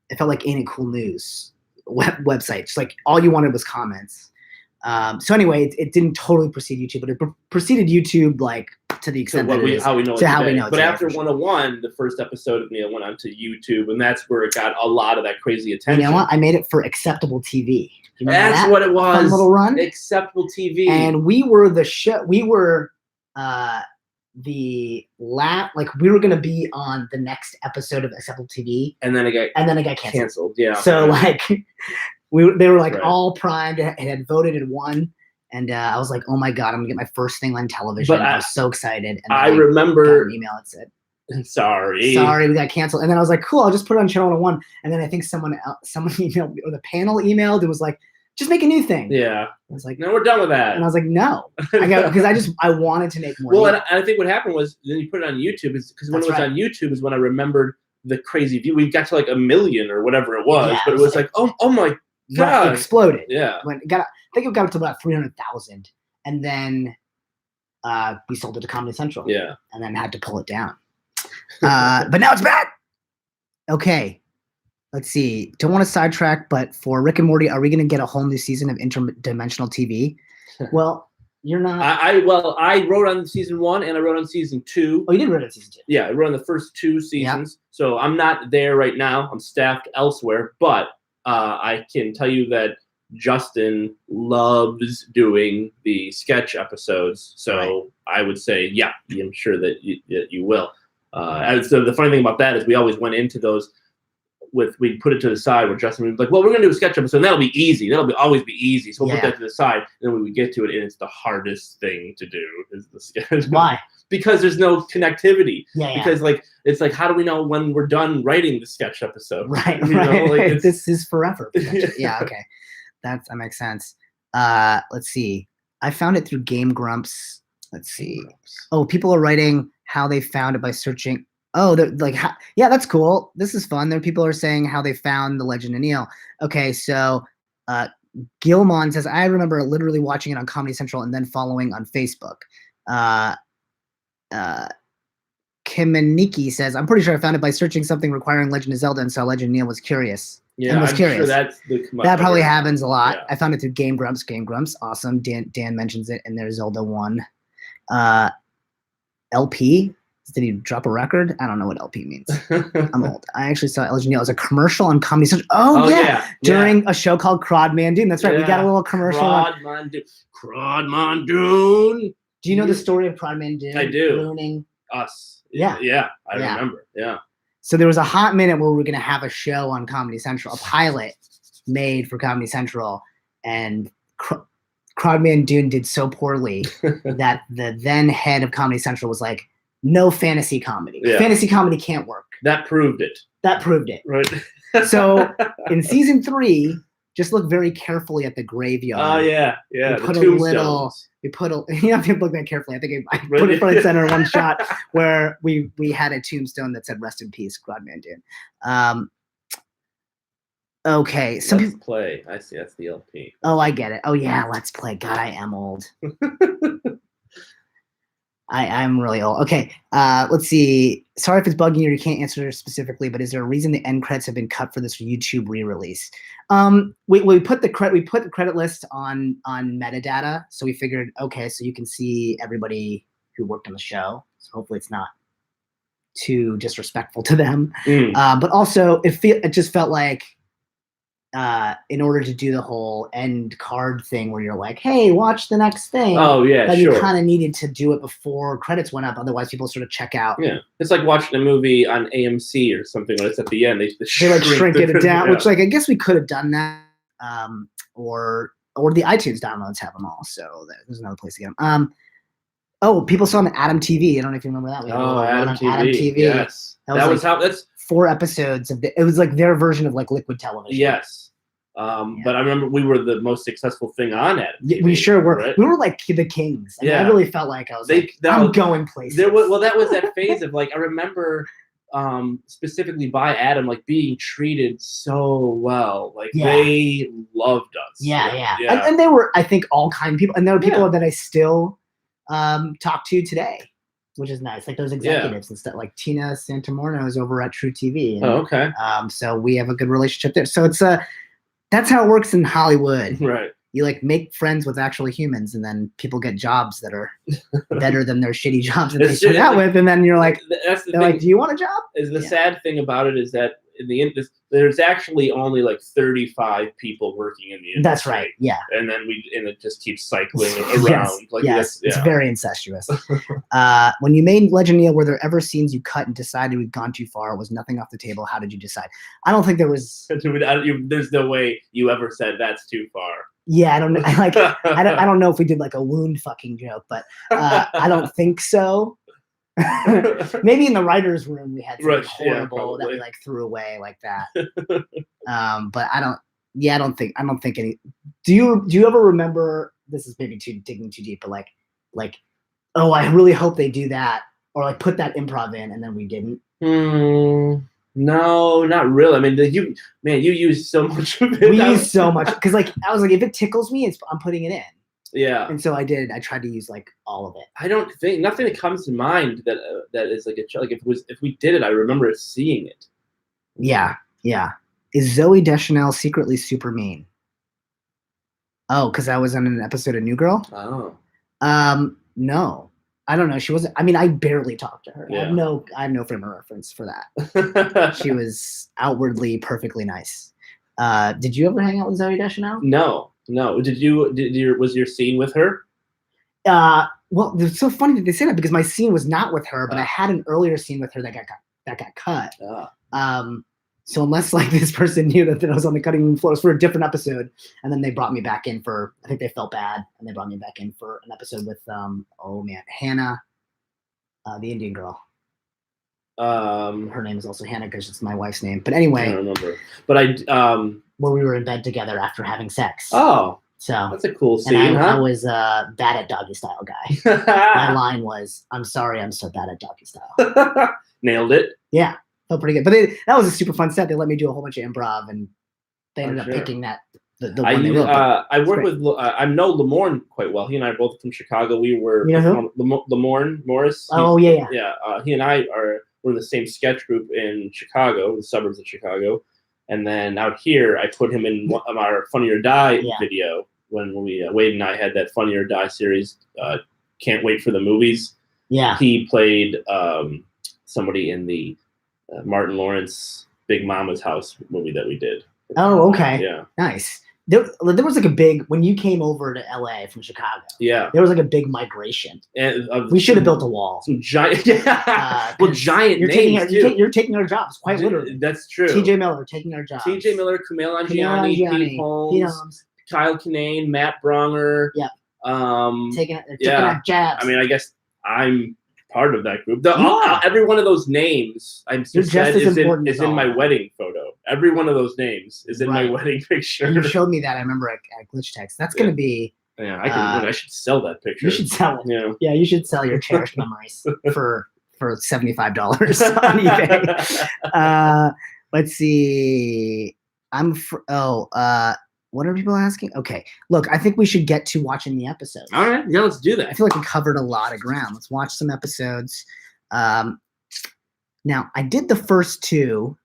It felt like Ain't It Cool News website. Just like all you wanted was comments. So anyway, it didn't totally precede YouTube, but it preceded YouTube like to the extent that how we know it to how we know it. But after 101, the first episode of Neil went onto YouTube, and that's where it got a lot of that crazy attention. You know what? I made it for Acceptable TV. That's what it was. Fun little run. Acceptable TV. And we were the show. We were we were gonna be on the next episode of Acceptable TV. And then it got canceled. Yeah. So like they were like all primed and had voted and won. And I was like, oh my God, I'm gonna get my first thing on television. I was so excited. And I remember got an email that said, sorry, we got canceled. And then I was like, cool, I'll just put it on channel 101. And then I think someone emailed, or the panel emailed, it was like, just make a new thing. Yeah. I was like, no, we're done with that. And I was like, no, because I wanted to make more. Well, and I think what happened was then you put it on YouTube because when it was on YouTube is when I remembered the crazy view. We got to like 1 million or whatever it was, but it was like, oh my God, it exploded. Yeah. I think it got up to about 300,000, and then we sold it to Comedy Central. Yeah. And then had to pull it down. But now it's back. Okay. Let's see. Don't want to sidetrack, but for Rick and Morty, are we going to get a whole new season of interdimensional TV? Well, you're not. I wrote on season 1 and I wrote on season 2. Oh, you did write on season 2. Yeah, I wrote on the first 2 seasons. Yep. So I'm not there right now. I'm staffed elsewhere, but I can tell you that Justin loves doing the sketch episodes. So I would say, yeah, I'm sure that you will. So the funny thing about that is we always went into those we'd put it to the side where Justin would be like, well, we're going to do a sketch episode, and that'll be easy. Always be easy. So we'll put that to the side. And then when we get to it, and it's the hardest thing to do is the sketch. Why? Because there's no connectivity. Yeah. Because it's like, how do we know when we're done writing the sketch episode? Right. Like, this is forever. Yeah. Okay. That makes sense. Let's see. I found it through Game Grumps. Let's see. Oh, people are writing how they found it by searching. Oh, they're like, yeah, that's cool. This is fun. There, people are saying how they found The Legend of Neil. Okay, so Gilmon says, I remember literally watching it on Comedy Central and then following on Facebook. Kimaniki says, I'm pretty sure I found it by searching something requiring Legend of Zelda and saw Legend of Neil was curious. Yeah, and was curious. Sure that probably happens a lot. Yeah. I found it through Game Grumps. Game Grumps, awesome. Dan mentions it in their Zelda 1. LP. Did he drop a record? I don't know what LP means. I'm old. I actually saw Legend of Neil as a commercial on Comedy Central. Oh yeah. During a show called Crod Mandoon. That's right. Yeah. We got a little commercial. Crod Mandoon. Do you know the story of Crod Mandoon? I do. Ruining us. Yeah. Yeah. I remember. Yeah. So there was a hot minute where we were going to have a show on Comedy Central, a pilot made for Comedy Central, and Crod Mandoon did so poorly that the then head of Comedy Central was like, no fantasy comedy. Yeah. Fantasy comedy can't work. That proved it. Right. So in season 3, just look very carefully at the graveyard. Oh yeah. We put you don't have to look that carefully. I think I put it front and center in one shot where we had a tombstone that said "Rest in Peace, Crod Mandoon." Okay. Let's play. I see. That's the LP. Oh, I get it. Oh yeah, Let's Play. God, I am old. I'm really old. Okay, let's see. Sorry if it's bugging you. You can't answer specifically, but is there a reason the end credits have been cut for this YouTube re-release? We put the credit list on metadata, so we figured, okay, so you can see everybody who worked on the show. So hopefully it's not too disrespectful to them. Mm. But also it just felt like in order to do the whole end card thing where you're like, hey, watch the next thing. Oh yeah, that sure. you kind of needed to do it before credits went up. Otherwise, people sort of check out. Yeah, it's like watching a movie on AMC or something when it's at the end. They like shrink it down, which like I guess we could have done that. Or the iTunes downloads have them all, so there's another place to get them. Oh, people saw on Adam TV. I don't know if you remember that. Adam TV. Adam TV. Yes, that was how. That's 4 episodes of it was like their version of like liquid television. Yes. But I remember we were the most successful thing on it. We sure were. Right? We were like the kings. I mean, I really felt like I was I'm going places. That was that phase of like I remember specifically by Adam like being treated so well. Like they loved us. Yeah. And they were, I think, all kind of people. And there were people that I still talk to today, which is nice. Like those executives and stuff. Like Tina Santamorno is over at True TV. And, okay. So we have a good relationship there. So it's that's how it works in Hollywood. Right. You like make friends with actual humans, and then people get jobs that are better than their shitty jobs that they start out with, and then you're like, that's the they're thing. like, do you want a job? Is the sad thing about it is that in the end, there's actually only like 35 people working in the industry. That's right. Yeah. And then it just keeps cycling around. Yes. It's very incestuous. When you made Legend Neil, were there ever scenes you cut and decided we'd gone too far? Was nothing off the table? How did you decide? I don't think there was. There's no way you ever said that's too far. Yeah, I don't know. I don't know if we did like a wound fucking joke, but I don't think so. Maybe in the writer's room we had something horrible that we like threw away like that. But I don't think any. Do you ever remember? This is maybe digging too deep, but like, oh, I really hope they do that, or like put that improv in, and then we didn't. No, not really. I mean, you use so much of it. We use so much because like I was like, if it tickles me, I'm putting it in. Yeah. And so I did. I tried to use like all of it. I don't think nothing that comes to mind that is like if we did it, I remember seeing it. Yeah. Is Zooey Deschanel secretly super mean? Oh, because I was on an episode of New Girl. Oh. No. I don't know. She wasn't. I mean, I barely talked to her. Yeah. I have no frame of reference for that. She was outwardly perfectly nice. Did you ever hang out with Zooey Deschanel? No. Was your scene with her? Well, it's so funny that they say that because my scene was not with her, but I had an earlier scene with her that got cut. So unless like this person knew that I was on the cutting room floors for a different episode, and then they brought me back in for, I think they felt bad, and they brought me back in for an episode with Hannah, the Indian girl. Her name is also Hannah because it's my wife's name. But anyway, I don't remember. But where we were in bed together after having sex. Oh, so that's a cool scene. And I was bad at doggy style guy. My line was, "I'm sorry, I'm so bad at doggy style." Nailed it. Yeah. Felt pretty good, but that was a super fun set. They let me do a whole bunch of improv, and they ended up picking that the one they wrote. I worked with I know Lamorne quite well. He and I are both from Chicago. We were Lamorne Morris. Yeah. He and I were in the same sketch group in Chicago, the suburbs of Chicago, and then out here I put him in our Funny or Die video when Wade and I had that Funny or Die series. Can't wait for the movies. Yeah, he played somebody in the Martin Lawrence Big Mama's House movie that we did. Oh, okay. Yeah. Nice. There was like a big, when you came over to LA from Chicago. Yeah. There was like a big migration. And we should have built a wall. Some giant, giant names. You're taking our jobs, quite literally. That's true. TJ Miller taking our jobs. TJ Miller, Kumail Nanjiani, Pete Holmes, Kyle Kinane, Matt Bronger. Yep. Taking our jabs. I mean, I guess I'm part of that group. Every one of those names is in my wedding photo. Every one of those names is in my wedding picture. You showed me that. I remember at Glitch Text. That's going to be. Yeah, I should sell that picture. You should sell it. Yeah, you should sell your cherished memories for $75 on eBay. Let's see. What are people asking? Okay, look, I think we should get to watching the episodes. All right, yeah, let's do that. I feel like we covered a lot of ground. Let's watch some episodes. Now, I did the first 2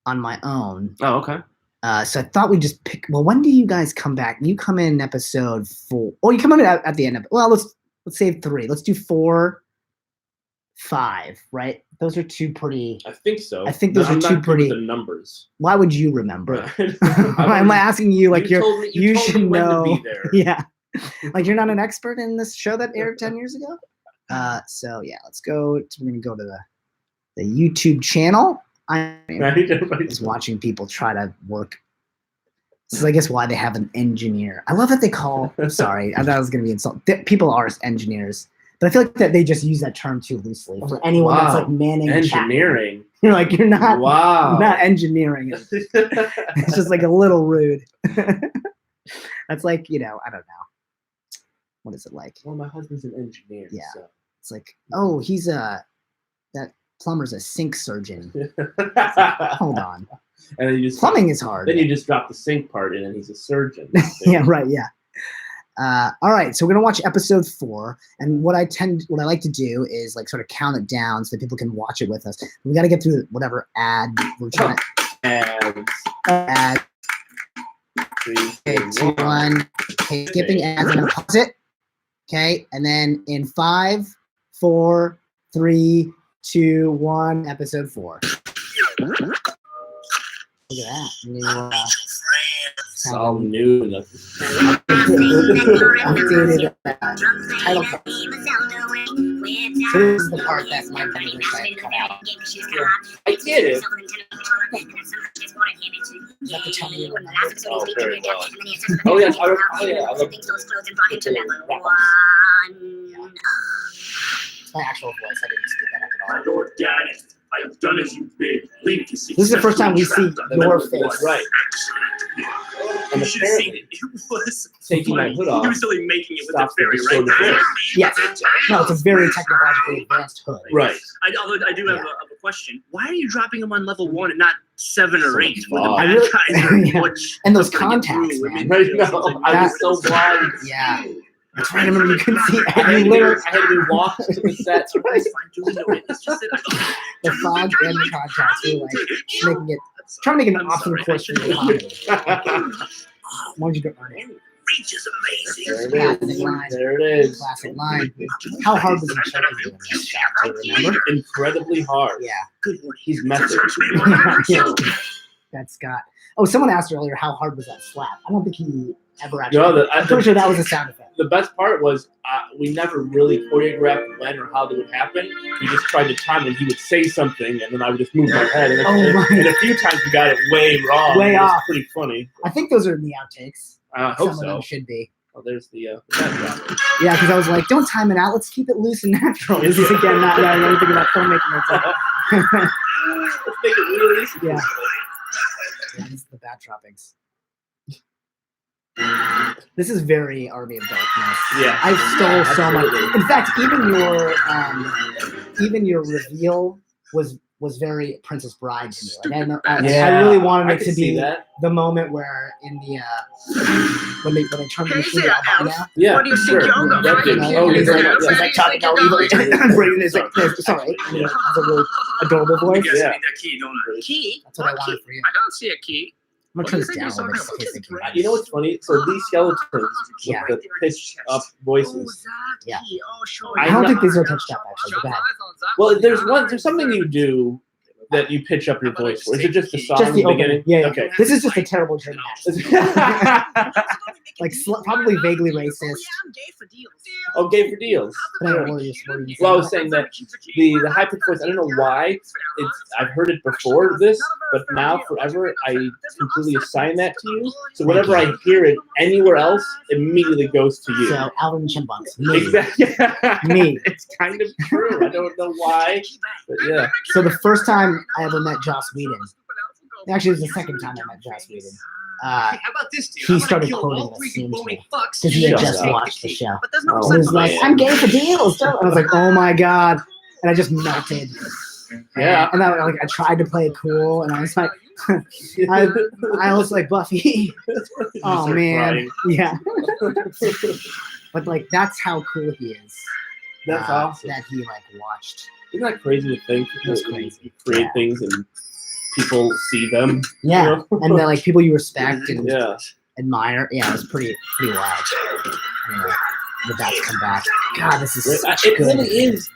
on my own. Oh, okay. So I thought we'd just pick. Well, when do you guys come back? You come in episode 4. Oh, you come in at the end of it. Well, let's save 3. Let's do 4, 5, right? Those are two pretty. I think so. I think those I'm are not two good pretty. with the numbers. Why would you remember? I'm I'm asking you, like you told me, you told should me when know. to be there. Yeah, like you're not an expert in this show that aired 10 years ago. So yeah, let's go. We're gonna go to the YouTube channel. I was watching people try to work. This is, I guess, why they have an engineer. I love that they call. Sorry, I thought I was gonna be insulting. People are engineers, but I feel like that they just use that term too loosely for anyone that's like manning engineering. You're like, you're not. Wow. Not engineering. It's just like a little rude. That's like, I don't know. What is it like? Well, my husband's an engineer. Yeah. So. It's like, oh, he's that plumber's a sink surgeon. Hold on. And then you just plumbing is hard. Then you just drop the sink part in, and he's a surgeon. Yeah, right. Yeah. All right, so we're gonna watch episode 4, and what I like to do is like sort of count it down so that people can watch it with us. We got to get through whatever ad we're trying to add. 3, okay, 2, 1. Okay, skipping ads. I'm gonna pause it. Okay, and then in 5, 4, 3, 2, 1. Episode 4. Look at that. New, it's all new. Updated title card. So this is the part that my buddy wish I had cut out. I did it. Is that the time you remember? Oh, very well. Oh, yes. I love my actual voice. I didn't speak that up at all. My Lord Dad, I have done as you bid. This is the first time we see your face. Right. And You should have seen apparently, it. It was taking my hood off He was really making it with the stops the fairy, distorted right? voice. Yes. No, it's a very technologically advanced hood. Right. Although I do have a question. Why are you dropping him on level 1 and not 7 or 8 with the I bad really- guys? Yeah. Which And those something get contacts, through. I man. mean, Right, you know, no, something I was really so blind. Yeah. That's right. I remember you couldn't see I any lyrics. had to be walked to the set. That's right. It's fine doing it. It's just that I The fog and the contacts were like making it, trying to make an I'm awesome sorry. course for the comedy. Why don't you go on it? Reach is amazing. There it is. There it is. Classic line. How hard was he choking doing this shot? Do you remember? Incredibly hard. Yeah. Good one. He's messy. Yeah. That's Scott. Oh, someone asked earlier how hard was that slap. I don't think he ever actually. No, I'm pretty sure that was a sound effect. The best part was we never really choreographed when or how they would happen. We just tried to time it. He would say something, and then I would just move my head. And, and a few times we got it way wrong. Way it was off. Pretty funny. I think those are in the outtakes. I hope Some of so. them should be. Oh, there's the backdrop. Yeah, because I was like, don't time it out. Let's keep it loose and natural. This is again not knowing anything about filmmaking. It's like, Let's make it really easy. Yeah. this is the bat droppings. This is very Army of Darkness. Yeah. I stole so much. Absolutely. In fact, even your reveal was very Princess Bride to me. Like I really wanted it to be that. the moment where in the when they turn the machine to albino. Yeah. What do you think you're going That to did- do? oh, he's yeah, like, yeah, he's like talking about evil. Brayden is like, sorry, Yeah. it's a really adorable voice. I guess Yeah. I need that key, don't I? Key? That's what I wanted for you. I don't see a key. I'm gonna turn this down a little bit. What in is case it? they can- You know what's funny? So these skeletons with Yeah. the pitched up voices. Yeah. I I don't think these are pitched up actually. Go ahead. Well, there's something you do that you pitch up your voice for. Is it just the song Just the in the beginning? opening. Yeah, yeah. Okay. This is just a terrible train like probably vaguely racist. Oh, gay for deals. But I don't know what you're saying. Well, I was saying that the high pitched voice. I don't know why. I've heard it before this, but now forever I completely assign that to you. So whenever I hear it anywhere else, it immediately goes to you. So Alvin and Chipmunks. Me. Exactly. Me. It's kind of true. I don't know why, but yeah. So the first time I ever met Joss Whedon, actually it was the second time I met Joss Whedon. How about this, dude? he I'm gonna started kill quoting all the three scenes boring with- fucks. because he had Shut just up. watched the show. But there's no Oh, He was like, man. I'm gay for deals. And I was like, oh my God. And I just melted. Yeah. And I tried to play it cool, and I was like, I was like, Buffy. Oh start man. crying. Yeah. But like that's how cool he is. That's awesome. That he like watched. Isn't that crazy to think? That's that crazy. You create Yeah. things and people see them. Yeah. You know? And then like people you respect and Yeah. admire. Yeah, it was pretty wild. Anyway, the bats come back. God, this is such It good. really is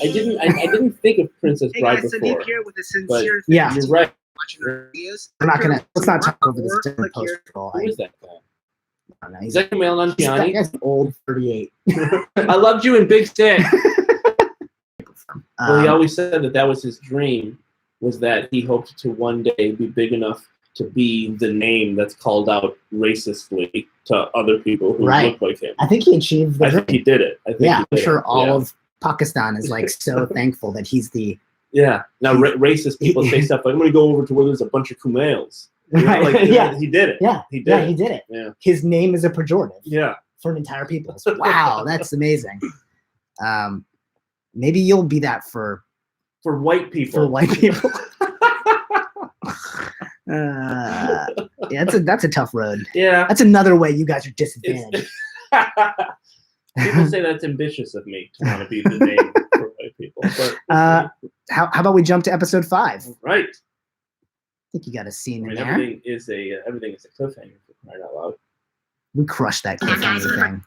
I didn't think of Princess Hey Bride guys, before. Sandeep here with a but sincere Yeah. thanks You're right. watching our videos. We're not gonna. Let's not talk over this different Click here. post roll. Who is that guy? I don't know. Is He's that Kumail that Nanjiani? guy's old 38. I loved you in Big Stick. Well, he Um, always said that was his dream, was that he hoped to one day be big enough to be the name that's called out racistly to other people who Right. look like him. I think he achieved the I think dream. he did it. I think Yeah, he I'm did sure it. all Yeah. of Pakistan is like so thankful that he's the Yeah. Now, racist people say stuff like, I'm going to go over to where there's a bunch of Kumails. You know, Right. like, Yeah. He did it. Yeah. He did Yeah, it. he did it. Yeah. His name is a pejorative Yeah. for an entire people. Wow, that's amazing. Maybe you'll be that for white people. for white people. Yeah, that's a tough road. Yeah. That's another way you guys are disadvantaged. People say that's ambitious of me to want to be the name for white people. But How about we jump to episode 5? I right. think you got a scene I mean, in there. everything is a cliffhanger for crying out loud. We crushed that cliffhanger thing.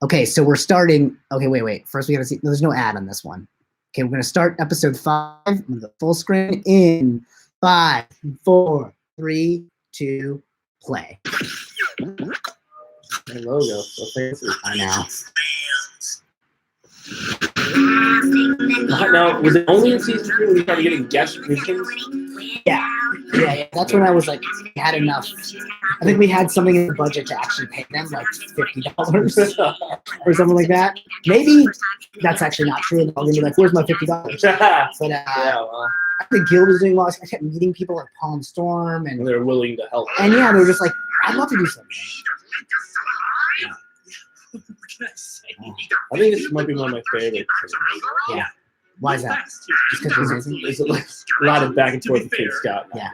Okay, so we're starting. Okay, wait. First, we gotta see. There's no ad on this one. Okay, we're gonna start episode 5. I'm gonna go full screen in 5, 4, 3, 2, play. My logo, so fancy. I know. Now, was it only in season 3 when you started getting guest musicians? Yeah. That's when I was like, we had enough. I think we had something in the budget to actually pay them like $50 or something like that. Maybe that's actually not true. They're gonna be like, "Where's my $50?" Yeah, But well, the guild was doing well. I kept meeting people like Palm Storm and they're willing to help. yeah, they were just like, "I'd love to do something." I think this might be one of my favorites. Yeah. Why is that? Just because it's amazing. There's a lot of back and forth with Kid Scott. Yeah.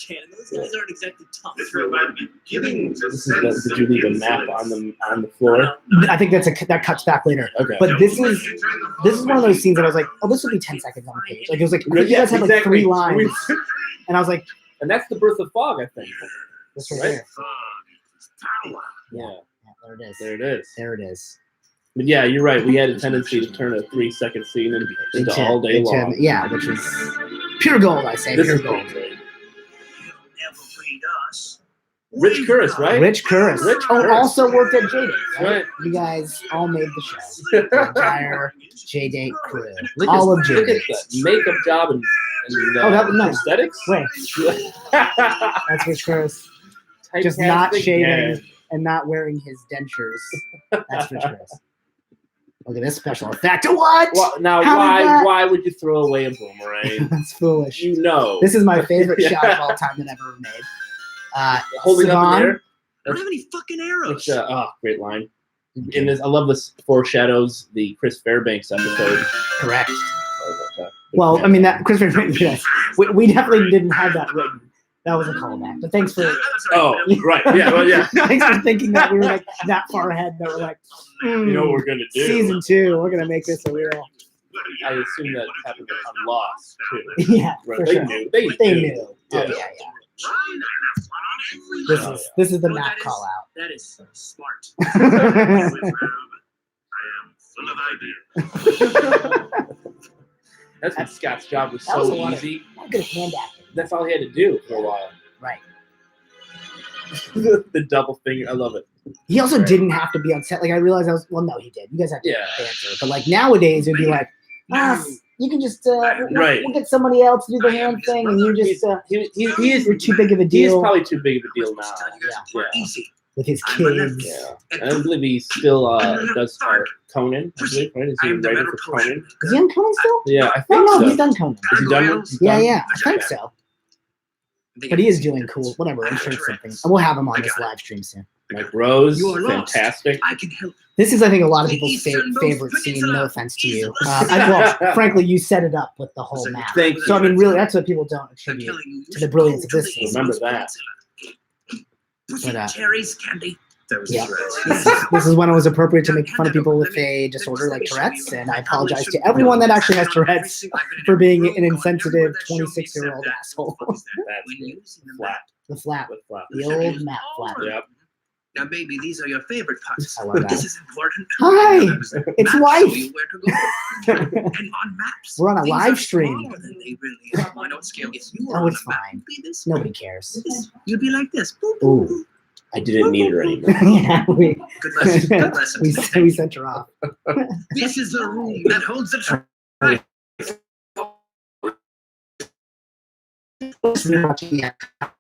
Those guys aren't exactly tough. This is did you leave a map on the floor? I think that cuts back later. Okay. But this is one of those scenes that I was like, oh, this will be 10 seconds on the page. Like it was like, you Yeah, guys had like exactly. 3 lines, and I was like, And that's the birth of fog, I think. this right Right? here. Yeah. There it is. There it is. There it is. But yeah, you're right. We had a tendency to turn a 3-second scene into all day long. Yeah, which was pure gold, I say. This Pure is gold. great. Never beat us. Rich Curris, right? Rich Curris. Rich Oh, Curris. also worked at J-Date, right? Right. You guys all made the show. The entire J-Date crew. Look All at of look at J-Date. the makeup job and Oh, that was nice. prosthetics. Wait, that's Rich Curris. Just not Typecasting, shaving yeah. and not wearing his dentures. That's Rich Curris. Look at this special effect. What? Now, How did that- why would you throw away a boomerang? That's foolish. You know. This is my favorite Yeah. shot of all time that I've ever made. Holding up in Siobhan, the air. I don't have any fucking arrows. Which, great line. In this, I love this foreshadows the Chris Fairbanks episode. correct. Sorry about that. Well, I mean, that Christopher, yes. We definitely didn't have that written. That was a callback. But thanks for Oh, right. Yeah, well, yeah. thanks for thinking that we were like that far ahead that we're like, You know what we're going to do. season 2, we're gonna make this a real I assume that happened on Lost, too. yeah, Right. for They sure. knew. They knew. knew. Yeah. Oh, yeah. Oh, This is the map call That is smart. out. That's when Scott's job was That was so a lot of- easy. Not good hand acting. That's all he had to do for a while. Right. The double finger. I love it. He also Right. didn't have to be on set. Like I realized no, he did. You guys have to Yeah. answer. But like nowadays it'd be like, you can just Right. we'll get somebody else to do the hand thing and you just He is you're too big of a He is deal probably too big of a deal now. Yeah. Yeah. Easy. with his kids. Yeah. And I believe he still does Conan. I believe, right? Is he I'm the writing better for Conan? Is he on Conan still? Yeah, I No, think no, so. he's done Conan. Is he done? He's Yeah, done? yeah, I think so. But he is doing cool. Whatever, I'm sure it's something. We'll have him on this live stream soon. Mike Rose, You are lost. fantastic. I can help. This is, I think, a lot of people's favorite scene. No offense to you. Well, frankly, you set it up with the whole map. Thank you. So I mean, really, that's what people don't attribute to the brilliance of this scene. Remember that. But, cherries, candy. That was Yeah. This is when it was appropriate to make fun of people with a disorder like Tourette's, and I apologize to everyone that actually has Tourette's for being an insensitive 26-year-old asshole. That's flat. The flat, With flat. the old map flat. Yep. Now, baby, these are your favorite parts. I love But that. this is important. Hi, it's Maps wife. show you where to go. And on maps, We're on a things live are stream. smaller than they really are. I know scale. If you were Oh, on it's a map, fine. you'd be this. Nobody cares. You'd be like this. Boop, Ooh. boop, boop. I didn't need her anymore. Yeah, we Good lesson. Good lesson. we sent her off. This is the room that holds the truth.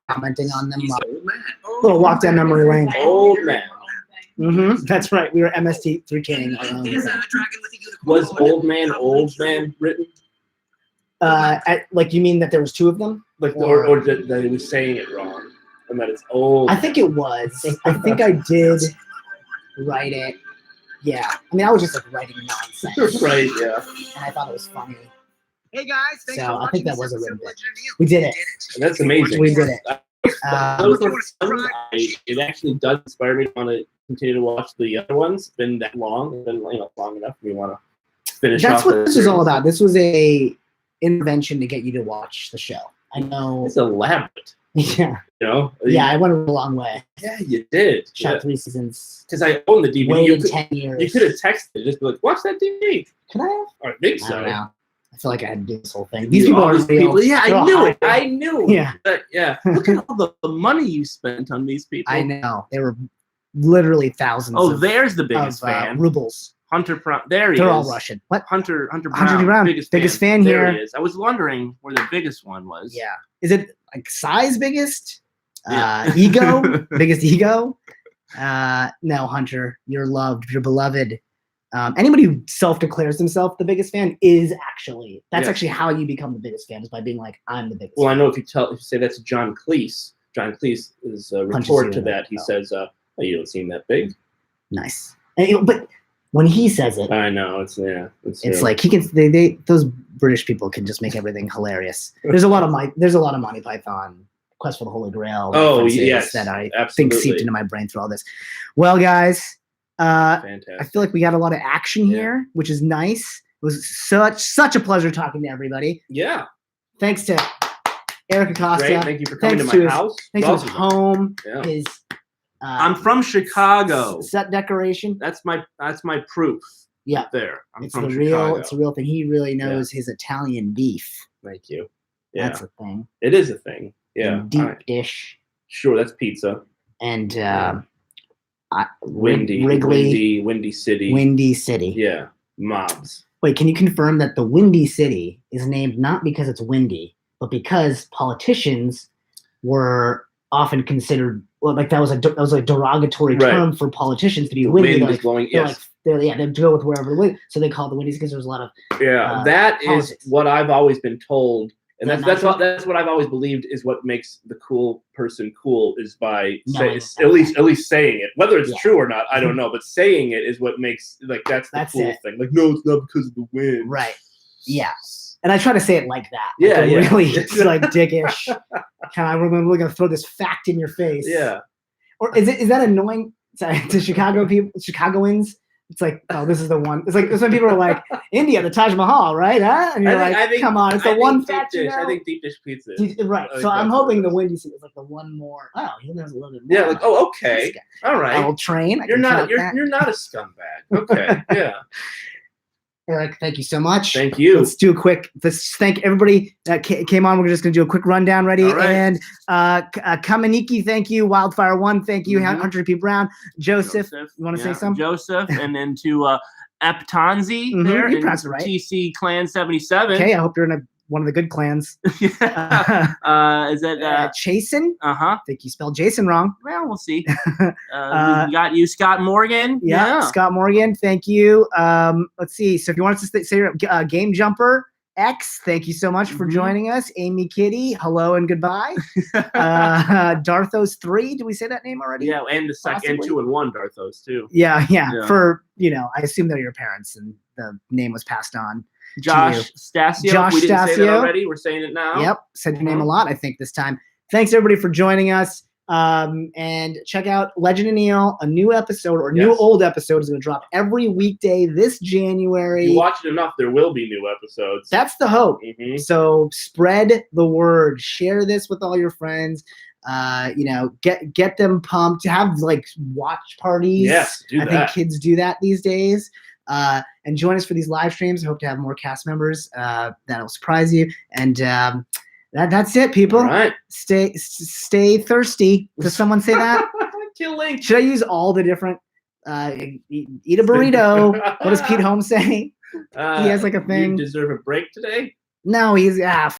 Commenting on them. He's an old man. Little walk down memory lane. Old man. That's right. We were MST3King our own. There's a dragon with a unicorn. Was old man written? Like you mean that there was two of them? Like, or that he was saying it wrong, and that it's old. I think it was. I think I did write it. Yeah. I mean, I was just like writing nonsense. Right. Yeah. And I thought it was funny. Hey guys, thanks So for I watching think that this was a episode written of bit. Legend of You. We did it. And that's amazing. We did it. Those were fun. It actually does inspire me to want to continue to watch the other ones. It's been that long. It's been long enough. We want to finish. That's off what the this was all series. about. This was a intervention to get you to watch the show. I know. It's elaborate. Yeah. You know. Yeah, I went a long way. Yeah, you did. Shot 3 seasons. Because I own the DVD. Waited 10 years. You could have texted, just be like, "Watch that DVD." Could I have? I think I so. don't know. I feel like I had to do this whole thing. These people are real. Yeah, They're I all knew high. it. I knew. Yeah. But, yeah. Look at all the money you spent on these people. I know. They were literally thousands Oh, of, there's the biggest of fan. rubles. Hunter Brown. There he They're is. all Russian. What? Hunter Brown. Hunter Brown, biggest fan there here. He is. I was wondering where the biggest one was. Yeah. Is it like size biggest? Yeah. Ego? Biggest ego? No, Hunter. You're loved. You're beloved. Anybody who self-declares himself the biggest fan is actually, that's Yeah. actually how you become the biggest fan, is by being like, I'm the biggest Well, I fan. know if you say that's John Cleese. John Cleese is a Punches retort you to in the- that. He oh. says, "Oh, you don't seem that big." Nice. And, but when he says it, I know. It's it's like he can. They those British people can just make everything hilarious. There's a lot of Monty Python, Quest for the Holy Grail. Oh, references yes, that I think absolutely. seeped into my brain through all this. Well, guys, I fantastic. feel like we got a lot of action Yeah. here, which is nice. It was such a pleasure talking to everybody. Yeah. Thanks to Eric Acosta. Great. Thank you for coming Thanks to to my his- house. Thanks to his Welcome. home, Yeah. his. I'm from Chicago. Set decoration. That's my proof. Yeah. There. I'm It's from the Chicago. real. It's a real thing. He really knows his Italian beef. Thank you. Yeah. That's a thing. It is a thing. Yeah. And deep All right. dish Sure, that's pizza. and Windy. Wrigley, Windy City. Windy City. Yeah. Mobs. Wait, can you confirm that the Windy City is named not because it's windy, but because politicians were often considered like that was a derogatory Right. term for politicians to be The windy. wind They're is like, blowing. they're Yes. like, they go with wherever the wind. So they call it the Windy because there's a lot of Yeah. That is politics. what I've always been told. And Is that that's not true? that's what I've always believed is what makes the cool person cool is by Knowing at least saying it. Whether it's Yeah. true or not, I don't know. But saying it is what makes that's the That's cool it. thing. Like, no, it's not because of the wind. right. Yeah. And I try to say it like that. Yeah, Like, yeah. really like dickish. Kind of, I'm really gonna throw this fact in your face. Yeah. Or is that annoying to Chicago people, Chicagoans? It's like, oh, this is the one. It's like when people are like, India, the Taj Mahal, right? Huh? And you're I think, come on, it's I the think one deep fact you dish. know. I think deep dish pizza. Right. I think So I'm that's what hoping it the is. Windy City is like the one more. Oh, he knows a little bit more. Yeah, like, oh, okay. This guy. All right. I'll train. I You're can not count that. you're not a scumbag. Okay. Yeah. Eric, thank you so much. Thank you. Let's do a quick. Let's thank everybody that came on. We're just going to do a quick rundown. Ready? All right. And Kamaniki, thank you. Wildfire One, thank you. Mhm. Hunter P. Brown, Joseph. You want to say something? Joseph, and then to Eptonzi Mhm, there you in pronounced it right. TC Clan 77. Okay, I hope you're in one of the good clans. Is that Chasen? I think you spelled Jason wrong. well, we'll see. We got you, Scott Morgan. Yeah, Scott Morgan, thank you. Let's see. So if you want us to say your Game Jumper X, thank you so much for Mhm. joining us. Amy Kitty, hello and goodbye. Darthos 3, did we say that name already? Yeah, and the second Possibly. 2 and 1 Darthos too. Yeah. Yeah. For, I assume they're your parents and the name was passed on. Josh Stasio. Josh we didn't say that Stasio. already. We're saying it now. Yep. Said your name a lot, I think, this time. Thanks everybody for joining us. And check out Legend and Neil. A new episode or new Yes. old episode is going to drop every weekday this January. If you watch it enough, there will be new episodes. That's the hope. Mhm. So spread the word. Share this with all your friends. Get them pumped. Have like watch parties. Yes, do I that. think kids do that these days. And join us for these live streams. I hope to have more cast members. That'll surprise you. And that's it, people. All right. Stay thirsty. Does someone say that? Killing. Should I use all the different? Eat a burrito. What does Pete Holmes say? He has like a thing. You deserve a break today. No, he's